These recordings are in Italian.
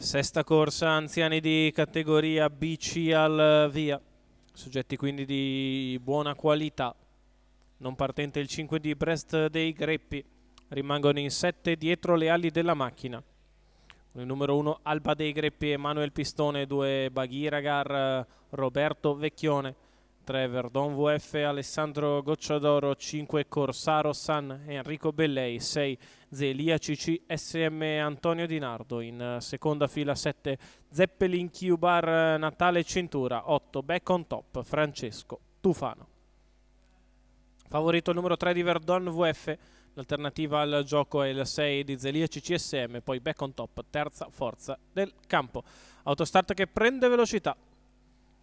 Sesta corsa, anziani di categoria BC al via, soggetti quindi di buona qualità. Non partente il 5 di Brest dei Greppi, rimangono in 7 dietro le ali della macchina. Il numero 1 Alba dei Greppi, Emanuele Pistone, 2 Baghiragar, Roberto Vecchione, 3 Verdon VF, Alessandro Gocciadoro, 5 Corsaro San, Enrico Bellei, 6 Zelia CC SM Antonio Di Nardo, in seconda fila 7 Zeppelin Q-Bar Natale Cintura, 8 Back on Top Francesco Tufano. Favorito il numero 3 di Verdon VF, l'alternativa al gioco è il 6 di Zelia CCSM, poi Back on Top, terza forza del campo. Autostart che prende velocità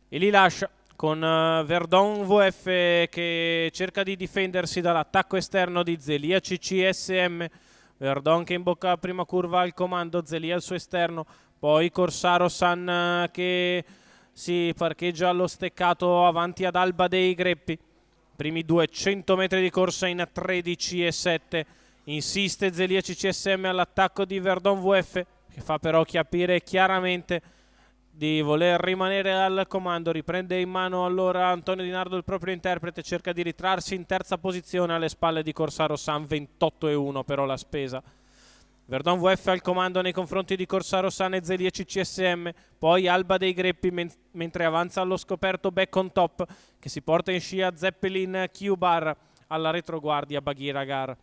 e li lascia con Verdon VF che cerca di difendersi dall'attacco esterno di Zelia CCSM. Verdon che imbocca la prima curva al comando, Zelia al suo esterno, poi Corsaro San che si parcheggia allo steccato avanti ad Alba dei Greppi. Primi 200 metri di corsa in 13,7. Insiste Zelia CCSM all'attacco di Verdon VF, che fa però capire chiaramente di voler rimanere al comando. Riprende in mano allora Antonio Di Nardo, il proprio interprete, cerca di ritrarsi in terza posizione alle spalle di Corsaro San, 28,1 però la spesa. Verdon VF al comando nei confronti di Corsaro San e Zelia CCSM, poi Alba dei Greppi mentre avanza allo scoperto Back on Top che si porta in scia Zeppelin Q-Bar, alla retroguardia Baghiragar.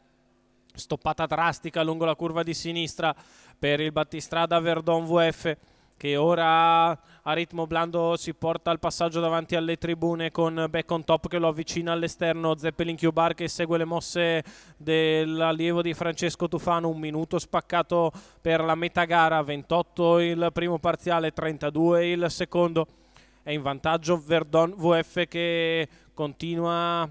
Stoppata drastica lungo la curva di sinistra per il battistrada Verdon VF che ora a ritmo blando si porta al passaggio davanti alle tribune con Back on Top che lo avvicina all'esterno. Zeppelin Q-Bar che segue le mosse dell'allievo di Francesco Tufano. Un minuto spaccato per la metà gara, 28 il primo parziale, 32 il secondo. È in vantaggio Verdon VF che continua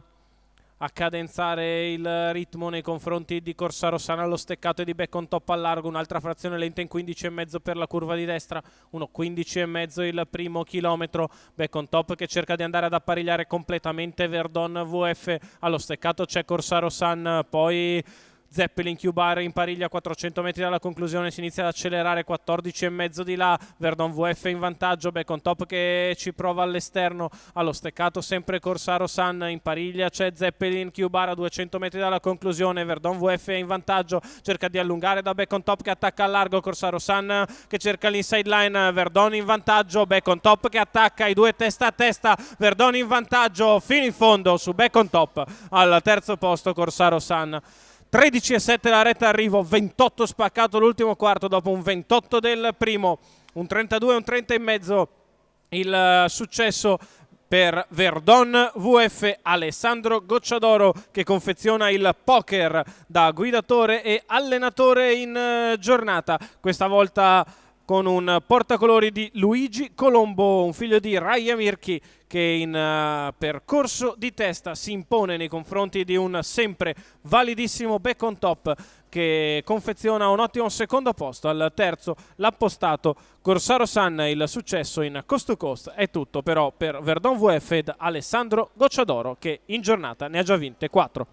a cadenzare il ritmo nei confronti di Corsaro San allo steccato e di Back on Top al largo. Un'altra frazione lenta in 15,5 per la curva di destra, 1,15,5 il primo chilometro. Back on Top che cerca di andare ad apparigliare completamente Verdon VF. Allo steccato c'è Corsaro San, poi Zeppelin Q-Bar in pariglia a 400 metri dalla conclusione, si inizia ad accelerare, 14,5 di là, Verdon VF in vantaggio, Back on Top che ci prova all'esterno, allo steccato sempre Corsaro San, in pariglia c'è Zeppelin Q-Bar a 200 metri dalla conclusione, Verdon VF in vantaggio, cerca di allungare da Back on Top che attacca al largo, Corsaro San che cerca l'inside line, Verdon in vantaggio, Back on Top che attacca, i due testa a testa, Verdon in vantaggio fino in fondo su Back on Top, al terzo posto Corsaro San. 13,7 la retta arrivo, 28 spaccato l'ultimo quarto dopo un 28 del primo, un 32 e un 30,5 il successo per Verdon VF. Alessandro Gocciadoro che confeziona il poker da guidatore e allenatore in giornata, questa volta con un portacolori di Luigi Colombo, un figlio di Raya Mirchi, che in percorso di testa si impone nei confronti di un sempre validissimo Back on Top che confeziona un ottimo secondo posto. Al terzo l'appostato Corsaro San. Il successo in coast to coast è tutto però per Verdon VF ed Alessandro Gocciadoro che in giornata ne ha già vinte 4.